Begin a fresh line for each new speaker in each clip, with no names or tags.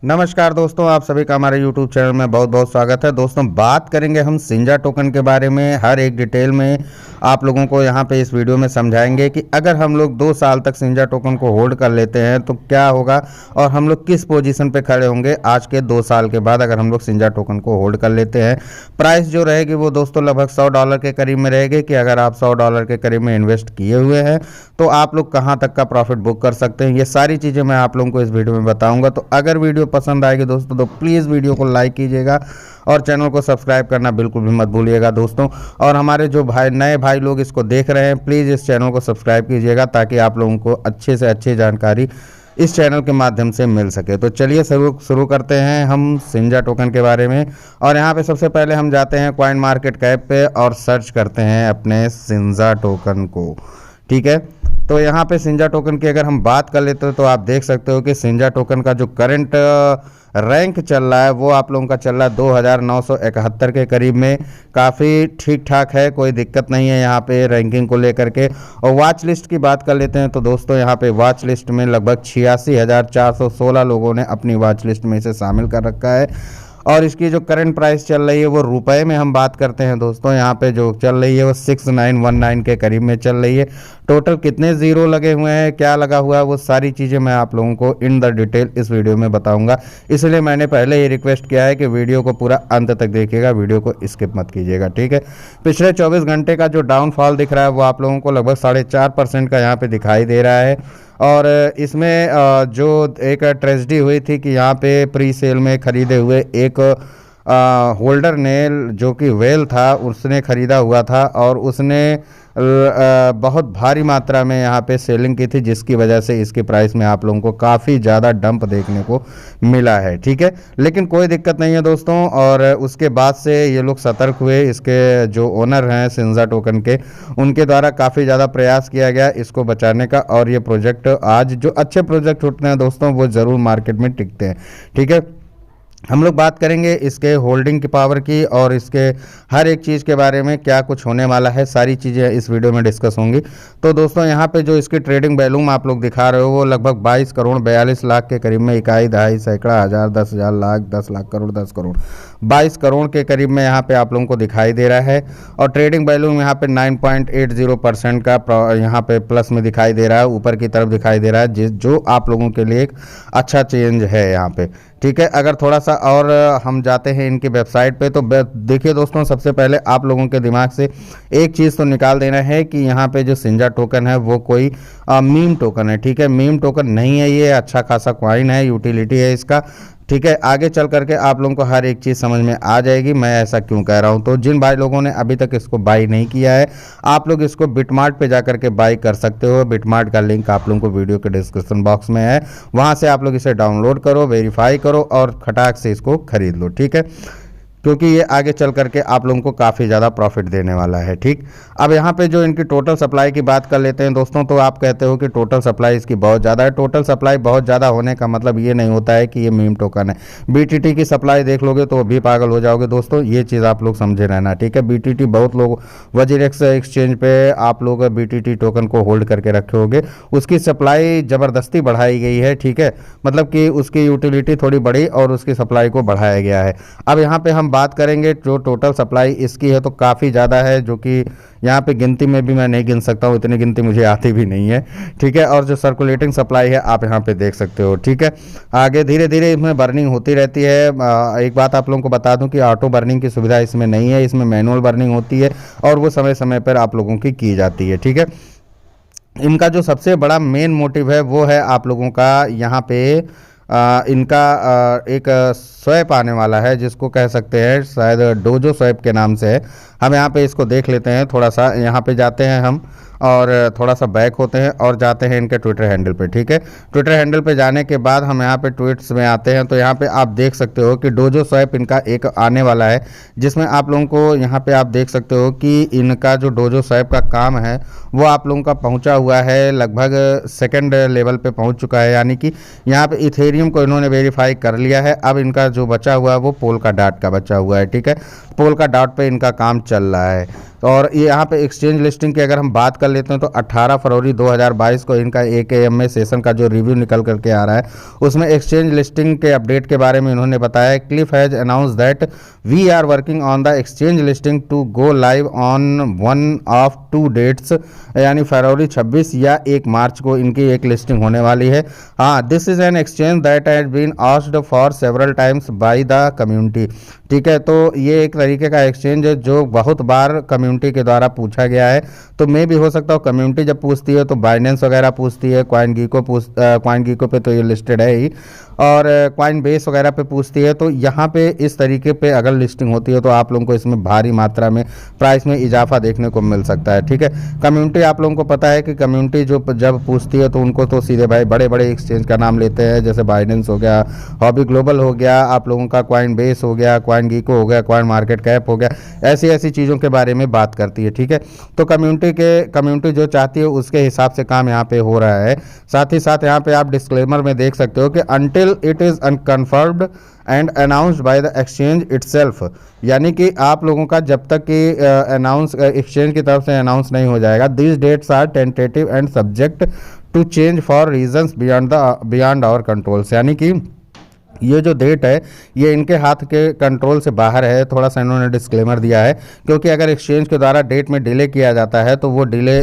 नमस्कार दोस्तों, आप सभी का हमारे YouTube चैनल में बहुत बहुत स्वागत है। दोस्तों, बात करेंगे हम सिंजा टोकन के बारे में। हर एक डिटेल में आप लोगों को यहाँ पे इस वीडियो में समझाएंगे कि अगर हम लोग 2 साल तक सिंजा टोकन को होल्ड कर लेते हैं तो क्या होगा और हम लोग किस पोजीशन पे खड़े होंगे आज के 2 साल के बाद अगर हम लोग सिंजा टोकन को होल्ड कर लेते हैं। प्राइस जो रहेगी वो दोस्तों लगभग $100 के करीब में रहेगी कि अगर आप $100 के करीब में इन्वेस्ट किए हुए हैं तो आप लोग कहाँ तक का प्रॉफिट बुक कर सकते हैं। ये सारी चीज़ें मैं आप लोगों को इस वीडियो में बताऊँगा। तो अगर वीडियो पसंद आएगी दोस्तों तो प्लीज़ वीडियो को लाइक कीजिएगा और चैनल को सब्सक्राइब करना बिल्कुल भी मत भूलिएगा दोस्तों। और हमारे जो नए भाई लोग इसको देख रहे हैं प्लीज़ इस चैनल को सब्सक्राइब कीजिएगा ताकि आप लोगों को अच्छे से अच्छी जानकारी इस चैनल के माध्यम से मिल सके। तो चलिए शुरू करते हैं हम सिंजा टोकन के बारे में। और यहाँ पे सबसे पहले हम जाते हैं कॉइन मार्केट कैप पे और सर्च करते हैं अपने सिंजा टोकन को। ठीक है, तो यहाँ पे सिंजा टोकन की अगर हम बात कर लेते हो तो आप देख सकते हो कि सिंजा टोकन का जो करंट रैंक चल रहा है वो आप लोगों का चल रहा है 2971 के करीब में। काफ़ी ठीक ठाक है, कोई दिक्कत नहीं है यहाँ पे रैंकिंग को लेकर के। और वॉच लिस्ट की बात कर लेते हैं तो दोस्तों यहाँ पे वॉच लिस्ट में लगभग 86,416 लोगों ने अपनी वॉच लिस्ट में इसे शामिल कर रखा है। और इसकी जो करंट प्राइस चल रही है वो रुपए में हम बात करते हैं दोस्तों, यहाँ पे जो चल रही है वो 6919 के करीब में चल रही है। टोटल कितने ज़ीरो लगे हुए हैं, क्या लगा हुआ है, वो सारी चीज़ें मैं आप लोगों को इन द डिटेल इस वीडियो में बताऊंगा। इसलिए मैंने पहले ही रिक्वेस्ट किया है कि वीडियो को पूरा अंत तक देखिएगा, वीडियो को स्किप मत कीजिएगा। ठीक है, पिछले 24 घंटे का जो डाउनफॉल दिख रहा है वो आप लोगों को लगभग 4.5% का यहाँ पर दिखाई दे रहा है। और इसमें जो एक ट्रेजेडी हुई थी कि यहाँ पे प्री सेल में ख़रीदे हुए एक होल्डर ने जो कि वेल था उसने ख़रीदा हुआ था और उसने बहुत भारी मात्रा में यहाँ पे सेलिंग की थी, जिसकी वजह से इसकी प्राइस में आप लोगों को काफ़ी ज़्यादा डंप देखने को मिला है। ठीक है, लेकिन कोई दिक्कत नहीं है दोस्तों। और उसके बाद से ये लोग सतर्क हुए, इसके जो ओनर हैं सिंजा टोकन के, उनके द्वारा काफ़ी ज़्यादा प्रयास किया गया इसको बचाने का। और ये प्रोजेक्ट आज जो अच्छे प्रोजेक्ट उठते हैं दोस्तों वो ज़रूर मार्केट में टिकते हैं। ठीक है, हम लोग बात करेंगे इसके होल्डिंग की पावर की और इसके हर एक चीज़ के बारे में क्या कुछ होने वाला है, सारी चीज़ें इस वीडियो में डिस्कस होंगी। तो दोस्तों यहाँ पे जो इसकी ट्रेडिंग वैल्यूम आप लोग दिखा रहे हो वो लगभग 22 करोड़ 42 लाख के करीब में, इकाई दहाई सैकड़ा हज़ार 10,000 लाख 10 लाख करोड़ 10 करोड़ 22 करोड़ के करीब में यहाँ पे आप लोगों को दिखाई दे रहा है। और ट्रेडिंग वैल्यूम यहाँ पे 9.80% का यहाँ पे प्लस में दिखाई दे रहा है, ऊपर की तरफ दिखाई दे रहा है, जो आप लोगों के लिए एक अच्छा चेंज है यहाँ पे। ठीक है, अगर थोड़ा सा और हम जाते हैं इनकी वेबसाइट पे तो देखिए दोस्तों, सबसे पहले आप लोगों के दिमाग से एक चीज़ तो निकाल देना है कि यहाँ पे जो सिंजा टोकन है वो कोई मीम टोकन है। ठीक है, मीम टोकन नहीं है, ये अच्छा खासा कॉइन है, यूटिलिटी है इसका। ठीक है, आगे चल करके आप लोगों को हर एक चीज़ समझ में आ जाएगी मैं ऐसा क्यों कह रहा हूं। तो जिन भाई लोगों ने अभी तक इसको बाई नहीं किया है आप लोग इसको बिटमार्ट पे जा करके बाई कर सकते हो। बिटमार्ट का लिंक आप लोगों को वीडियो के डिस्क्रिप्शन बॉक्स में है, वहां से आप लोग इसे डाउनलोड करो, वेरीफाई करो और खटाक से इसको खरीद लो। ठीक है, क्योंकि ये आगे चल करके आप लोगों को काफ़ी ज़्यादा प्रॉफिट देने वाला है। ठीक, अब यहाँ पे जो इनकी टोटल सप्लाई की बात कर लेते हैं दोस्तों, तो आप कहते हो कि टोटल सप्लाई इसकी बहुत ज़्यादा है। टोटल सप्लाई बहुत ज़्यादा होने का मतलब ये नहीं होता है कि ये मीम टोकन है। बीटीटी की सप्लाई देख लोगे तो भी पागल हो जाओगे दोस्तों, ये चीज़ आप लोग समझे रहना। ठीक है, बीटीटी बहुत लोग वजीरेक्स एक्सचेंज पे आप लोग बीटीटी टोकन को होल्ड करके रखे होगे, उसकी सप्लाई ज़बरदस्ती बढ़ाई गई है। ठीक है, मतलब कि उसकी यूटिलिटी थोड़ी बढ़ी और उसकी सप्लाई को बढ़ाया गया है। अब यहाँ पे हम बात करेंगे जो टोटल सप्लाई इसकी है तो काफ़ी ज़्यादा है, जो कि यहाँ पे गिनती में भी मैं नहीं गिन सकता हूँ, इतनी गिनती मुझे आती भी नहीं है। ठीक है, और जो सर्कुलेटिंग सप्लाई है आप यहाँ पे देख सकते हो। ठीक है, आगे धीरे धीरे इसमें बर्निंग होती रहती है। एक बात आप लोगों को बता दूं कि ऑटो बर्निंग की सुविधा इसमें नहीं है, इसमें मैनुअल बर्निंग होती है और वो समय समय पर आप लोगों की जाती है। ठीक है, इनका जो सबसे बड़ा मेन मोटिव है वो है आप लोगों का यहाँ पे इनका एक स्वैप आने वाला है, जिसको कह सकते हैं शायद डोजो स्वैप के नाम से है। हम यहाँ पे इसको देख लेते हैं, थोड़ा सा यहाँ पे जाते हैं हम और थोड़ा सा बैक होते हैं और जाते हैं इनके ट्विटर हैंडल पे। ठीक है, ट्विटर हैंडल पे जाने के बाद हम यहाँ पे ट्वीट्स में आते हैं तो यहाँ पे आप देख सकते हो कि डोजो स्वैप इनका एक आने वाला है, जिसमें आप लोगों को यहाँ पे आप देख सकते हो कि इनका जो डोजो स्वैप का काम है वो आप लोगों का पहुँचा हुआ है, लगभग सेकेंड लेवल पे पहुँच चुका है। यानी कि यहाँ पे इथेरियम को इन्होंने वेरीफाई कर लिया है। अब इनका जो बचा हुआ है वो पोल का डाट का बचा हुआ है। ठीक है, पोल का डाट पे इनका काम चल रहा है। और ये यहाँ पे एक्सचेंज लिस्टिंग की अगर हम बात कर लेते हैं तो 18 फरवरी 2022 को इनका AKMA सेशन का जो रिव्यू निकल करके आ रहा है उसमें एक्सचेंज लिस्टिंग के अपडेट के बारे में इन्होंने बताया। Cliff has announce that we are working on the exchange listing to go live on one of two dates, यानी फरवरी 26 या 1 मार्च को इनकी एक लिस्टिंग होने वाली है। हाँ, this is an exchange that has been asked for several times by the community. ठीक है, तो ये एक तरीके का एक्सचेंज है जो बहुत बार कम्युनिटी के द्वारा पूछा गया है। तो मैं भी हो सकता हूँ कम्युनिटी जब पूछती है तो बाइनेंस वगैरह पूछती है, CoinGecko पे तो ये लिस्टेड है ही, और Coinbase वगैरह पे पूछती है। तो यहाँ पे इस तरीके पे अगर लिस्टिंग होती है तो आप लोगों को इसमें भारी मात्रा में प्राइस में इजाफा देखने को मिल सकता है। ठीक है, कम्युनिटी आप लोगों को पता है कि कम्युनिटी जो जब पूछती है तो उनको तो सीधे भाई बड़े बड़े एक्सचेंज का नाम लेते हैं, जैसे बाइनेंस हो गया, हॉबी ग्लोबल हो गया, आप लोगों का Coinbase हो गया, CoinGecko हो गया, CoinMarketCap हो गया, ऐसी ऐसी चीज़ों के बारे में बात करती है। ठीक है, तो कम्युनिटी जो चाहती है उसके हिसाब से काम यहाँ पे हो रहा है। साथ ही साथ यहाँ पे आप डिस्क्लेमर में देख सकते हो कि until it is unconfirmed and announced by the exchange itself, यानी कि आप लोगों का जब तक कि अनाउंस एक्सचेंज की तरफ से अनाउंस नहीं हो जाएगा, this dates are tentative and subject to change for reasons beyond our controls, यानी कि ये जो डेट है ये इनके हाथ के कंट्रोल से बाहर है। थोड़ा सा इन्होंने डिस्क्लेमर दिया है, क्योंकि अगर एक्सचेंज के द्वारा डेट में डिले किया जाता है तो वो डिले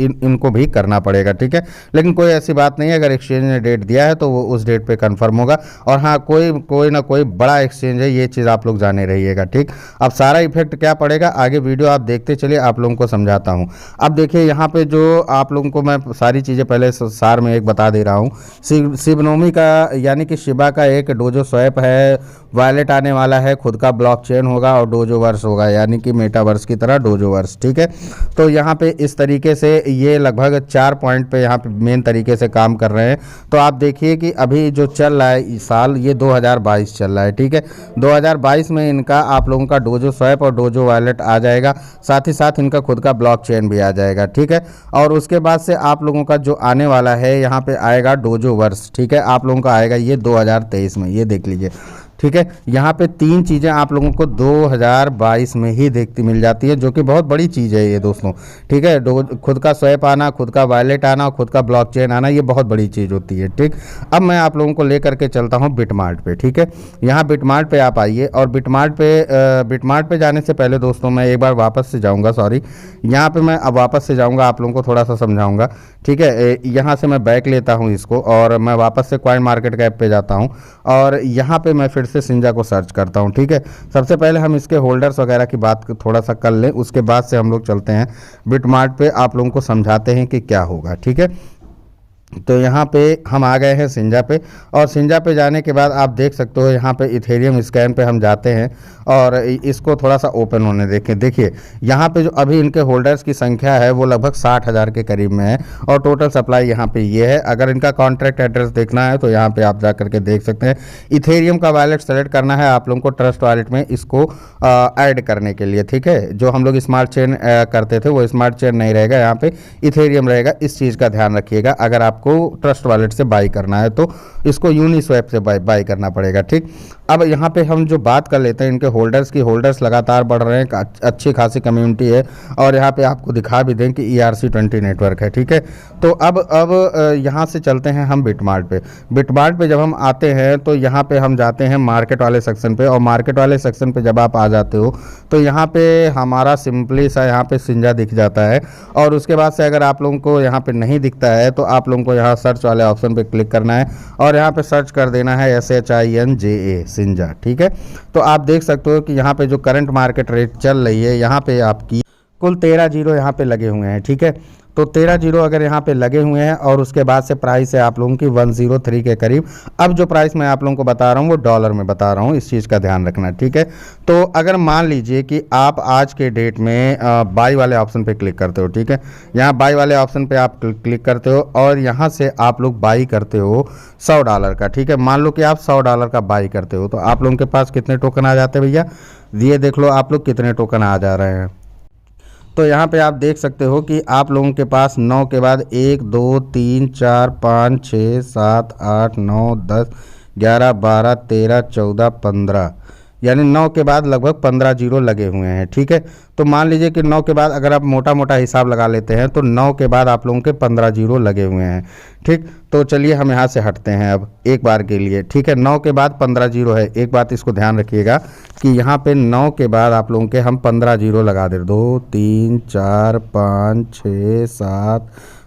इनको भी करना पड़ेगा। ठीक है, लेकिन कोई ऐसी बात नहीं है, अगर एक्सचेंज ने डेट दिया है तो वो उस डेट पे कंफर्म होगा। और हाँ, कोई ना कोई बड़ा एक्सचेंज है, ये चीज़ आप लोग जाने रहिएगा। ठीक, अब सारा इफेक्ट क्या पड़ेगा आगे वीडियो आप देखते चलिए, आप लोगों को समझाता हूँ। अब देखिए यहाँ पे जो आप लोगों को मैं सारी चीज़ें पहले सार में एक बता दे रहा हूँ। शिबनोमी का यानी कि शिबा का एक डोजो स्वैप है, वॉलेट आने वाला है, खुद का ब्लॉकचेन होगा और डोजोवर्स होगा, यानी कि मेटावर्स की तरह डोजोवर्स। ठीक है, तो यहाँ पे इस तरीके से ये लगभग 4 पॉइंट पे यहाँ पे मेन तरीके से काम कर रहे हैं। तो आप देखिए कि अभी जो चल रहा है साल ये 2022 चल रहा है। ठीक है, 2022 में इनका आप लोगों का डोजो स्वैप और डोजो वॉलेट आ जाएगा, साथ ही साथ इनका खुद का ब्लॉकचेन भी आ जाएगा। ठीक है, और उसके बाद से आप लोगों का जो आने वाला है यहाँ पे आएगा डोजोवर्स। ठीक है, आप लोगों का आएगा ये 2023 में, ये देख लीजिए। ठीक है, यहाँ पे 3 चीज़ें आप लोगों को 2022 में ही देखती मिल जाती है, जो कि बहुत बड़ी चीज़ है ये दोस्तों। ठीक है, खुद का स्वैप आना, खुद का वॉलेट आना, खुद का ब्लॉकचेन आना, ये बहुत बड़ी चीज़ होती है। ठीक, अब मैं आप लोगों को लेकर के चलता हूँ बिटमार्ट पे। ठीक है, यहाँ बिटमार्ट पे आप आइए, और बिटमार्ट पे जाने से पहले दोस्तों मैं एक बार वापस से जाऊँगा, सॉरी, यहाँ पर मैं अब वापस से जाऊँगा, आप लोगों को थोड़ा सा समझाऊँगा। ठीक है, यहाँ से मैं बैक लेता हूँ इसको और मैं वापस से CoinMarketCap पे जाता हूँ, और यहाँ पे मैं फिर से सिंजा को सर्च करता हूँ। ठीक है, सबसे पहले हम इसके होल्डर्स वगैरह की बात थोड़ा सा कर लें, उसके बाद से हम लोग चलते हैं बिटमार्ट पे, आप लोगों को समझाते हैं कि क्या होगा। ठीक है, तो यहाँ पे हम आ गए हैं सिंजा पे, और सिंजा पे जाने के बाद आप देख सकते हो यहाँ पे इथेरियम स्कैन पे हम जाते हैं और इसको थोड़ा सा ओपन होने देखें। देखिए यहाँ पे जो अभी इनके होल्डर्स की संख्या है वो लगभग 60,000 के करीब में है, और टोटल सप्लाई यहाँ पे ये है। अगर इनका कॉन्ट्रैक्ट एड्रेस देखना है तो यहाँ पे आप जा करके देख सकते हैं। इथेरियम का वॉलेट सेलेक्ट करना है आप लोगों को ट्रस्ट वॉलेट में इसको ऐड करने के लिए। ठीक है, जो हम लोग स्मार्ट चेन करते थे वो स्मार्ट चेन नहीं रहेगा, यहाँ पे इथेरियम रहेगा, इस चीज़ का ध्यान रखिएगा। अगर आपको ट्रस्ट वॉलेट से बाई करना है तो इसको यूनिस्वैप से बाई करना पड़ेगा। ठीक, अब यहाँ पे हम जो बात कर लेते हैं इनके होल्डर्स की, होल्डर्स लगातार बढ़ रहे हैं, अच्छी खासी कम्युनिटी है, और यहाँ पे आपको दिखा भी दें कि ERC20 नेटवर्क है। ठीक है, तो अब यहाँ से चलते हैं हम बिटमार्ट पे। बिटमार्ट पे जब हम आते हैं तो यहाँ पे हम जाते हैं मार्केट वाले सेक्शन पे, और मार्केट वाले सेक्शन पे जब आप आ जाते हो तो यहाँ पे हमारा सिंपली सा यहाँ पे सिंजा दिख जाता है, और उसके बाद से अगर आप लोगों को यहाँ पे नहीं दिखता है तो आप लोगों को यहाँ सर्च वाले ऑप्शन पे क्लिक करना है, और यहाँ पे सर्च कर देना है SHINJA सिंजा। ठीक है, तो आप देख सकते हो कि यहाँ पे जो करंट मार्केट रेट चल रही है, यहाँ पे आपकी कुल 13 जीरो यहाँ पे लगे हुए हैं। ठीक है, तो 13 जीरो अगर यहाँ पे लगे हुए हैं, और उसके बाद से प्राइस है आप लोगों की 103 के करीब। अब जो प्राइस मैं आप लोगों को बता रहा हूँ वो डॉलर में बता रहा हूँ, इस चीज़ का ध्यान रखना। ठीक है, तो अगर मान लीजिए कि आप आज के डेट में बाई वाले ऑप्शन पे क्लिक करते हो, ठीक है, यहाँ बाई वाले ऑप्शन पे आप क्लिक करते हो, और यहाँ से आप लोग बाई करते हो $100 का। ठीक है, मान लो कि आप $100 का बाई करते हो, तो आप लोगों के पास कितने टोकन आ जाते हैं भैया, ये देख लो आप लोग कितने टोकन आ जा रहे हैं। तो यहाँ पे आप देख सकते हो कि आप लोगों के पास 9 के बाद 1 2 3 4 5 6 7 8 9 10 11 12 13 14 15, यानी 9 के बाद लगभग 15 जीरो लगे हुए हैं। ठीक है, तो मान लीजिए कि 9 के बाद अगर आप मोटा मोटा हिसाब लगा लेते हैं तो 9 के बाद आप लोगों के 15 जीरो लगे हुए हैं। ठीक, तो चलिए हम यहाँ से हटते हैं अब एक बार के लिए। ठीक है, 9 के बाद 15 जीरो है। एक बात इसको ध्यान रखिएगा कि यहाँ पे 9 के बाद आप लोगों के हम 15 जीरो लगा दे, 2 3 4 5 6 7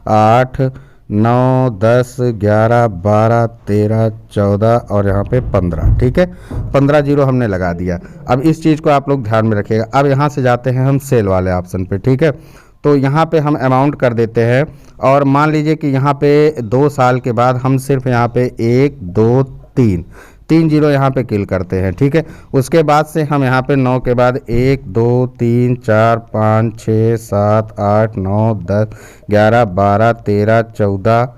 8 9 10 11 12 13 14 और यहाँ पे 15। ठीक है, 15 जीरो हमने लगा दिया। अब इस चीज़ को आप लोग ध्यान में रखिएगा। अब यहाँ से जाते हैं हम सेल वाले ऑप्शन पे। ठीक है, तो यहाँ पे हम अमाउंट कर देते हैं और मान लीजिए कि यहाँ पे 2 साल के बाद हम सिर्फ यहाँ पे 1 2 3 जीरो यहाँ पे किल करते हैं। ठीक है, उसके बाद से हम यहाँ पे 9 के बाद 1 2 3 4 5 6 7 8 9 10 11 12 13 14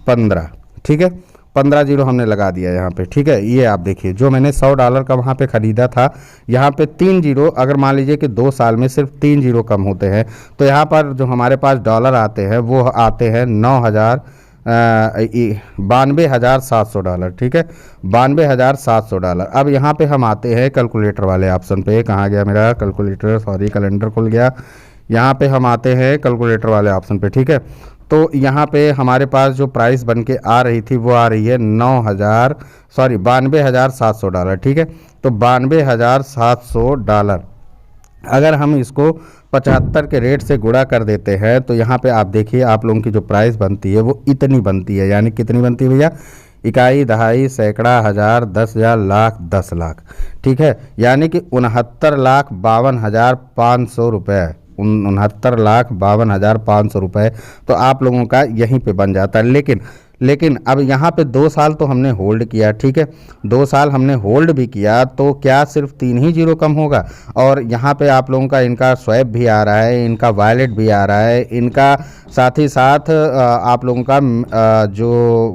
15। ठीक है, 15 जीरो हमने लगा दिया यहाँ पे। ठीक है, ये आप देखिए जो मैंने $100 का वहाँ पे ख़रीदा था, यहाँ पे 3 जीरो, अगर मान लीजिए कि 2 साल में सिर्फ 3 जीरो कम होते हैं तो यहाँ पर जो हमारे पास डॉलर आते हैं वो आते हैं $92,700। ठीक है, $92,700। अब यहाँ पे हम आते हैं कैलकुलेटर वाले ऑप्शन पे। कहाँ गया मेरा कैलकुलेटर, सॉरी कैलेंडर खुल गया। यहाँ पे हम आते हैं कैलकुलेटर वाले ऑप्शन पे। ठीक है, तो यहाँ पे हमारे पास जो प्राइस बन के आ रही थी वो आ रही है $92,700। ठीक है, तो $92,700 अगर हम इसको 75 के रेट से गुणा कर देते हैं तो यहाँ पे आप देखिए आप लोगों की जो प्राइस बनती है वो इतनी बनती है। यानी कितनी बनती है भैया, इकाई, दहाई, सैकड़ा, हज़ार, 10,000, लाख, 10 लाख। ठीक है, यानी कि 69,52,500 रुपये, 69,52,500 रुपये तो आप लोगों का यहीं पे बन जाता है। लेकिन अब यहाँ पे 2 साल तो हमने होल्ड किया। ठीक है, 2 साल हमने होल्ड भी किया तो क्या सिर्फ 3 ही जीरो कम होगा? और यहाँ पे आप लोगों का इनका स्वैप भी आ रहा है, इनका वॉलेट भी आ रहा है, इनका साथ ही साथ आप लोगों का जो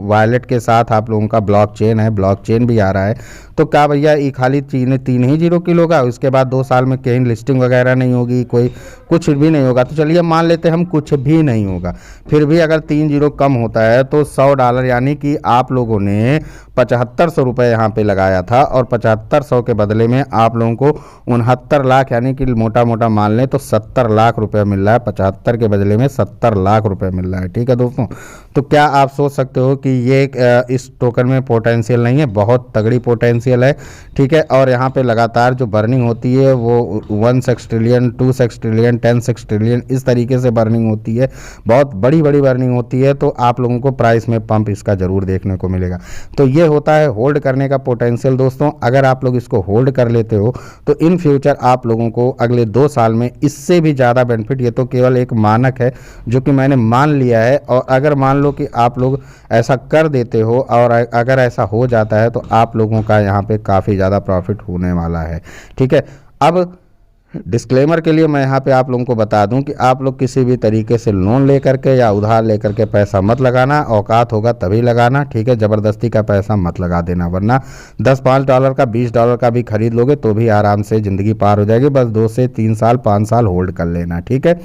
वॉलेट के साथ आप लोगों का ब्लॉकचेन है, ब्लॉकचेन भी आ रहा है। तो क्या भैया ये खाली 3 ही जीरो किल होगा, उसके बाद 2 साल में कहीं लिस्टिंग वगैरह नहीं होगी, कोई कुछ भी नहीं होगा? तो चलिए मान लेते हम कुछ भी नहीं होगा, फिर भी अगर 3 जीरो कम होता है तो $100 यानी कि आप लोगों ने 7500 रुपये यहाँ पे लगाया था और 7500 के बदले में आप लोगों को 69 लाख यानी कि मोटा मोटा मान लें तो 70 लाख रुपए मिल रहा है। 75 के बदले में 70 लाख रुपए मिल रहा है। ठीक है दोस्तों, तो क्या आप सोच सकते हो कि ये इस टोकन में पोटेंशियल नहीं है? बहुत तगड़ी पोटेंशियल है। ठीक है, और यहाँ पे लगातार जो बर्निंग होती है वो 1 सेक्सट्रिलियन, 2 सेक्सट्रिलियन, 10 सेक्सट्रिलियन इस तरीके से बर्निंग होती है, बहुत बड़ी बड़ी बर्निंग होती है। तो आप लोगों को प्राइस में पंप इसका ज़रूर देखने को मिलेगा। तो ये होता है होल्ड करने का पोटेंशियल दोस्तों। अगर आप लोग इसको होल्ड कर लेते हो तो इन फ्यूचर आप लोगों को अगले 2 साल में इससे भी ज़्यादा बेनिफिट, ये तो केवल एक मानक है जो कि मैंने मान लिया है। और अगर मान लो कि आप लोग ऐसा कर देते हो और अगर ऐसा हो जाता है तो आप लोगों का यहाँ पे काफ़ी ज़्यादा प्रॉफिट होने वाला है। ठीक है, अब डिस्क्लेमर के लिए मैं यहाँ पे आप लोगों को बता दूं कि आप लोग किसी भी तरीके से लोन लेकर के या उधार लेकर के पैसा मत लगाना, औकात होगा तभी लगाना। ठीक है, ज़बरदस्ती का पैसा मत लगा देना, वरना $10-5 का, $20 का भी खरीद लोगे तो भी आराम से ज़िंदगी पार हो जाएगी। बस 2 से 3 साल 5 साल होल्ड कर लेना। ठीक है,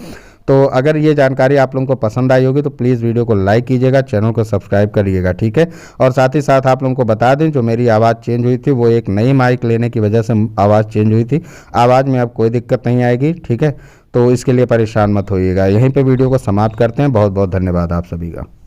तो अगर ये जानकारी आप लोगों को पसंद आई होगी तो प्लीज़ वीडियो को लाइक कीजिएगा, चैनल को सब्सक्राइब करिएगा। ठीक है, और साथ ही साथ आप लोगों को बता दें जो मेरी आवाज़ चेंज हुई थी वो एक नई माइक लेने की वजह से आवाज़ चेंज हुई थी। आवाज़ में अब कोई दिक्कत नहीं आएगी। ठीक है, तो इसके लिए परेशान मत होइएगा। यहीं पे वीडियो को समाप्त करते हैं। बहुत बहुत धन्यवाद आप सभी का।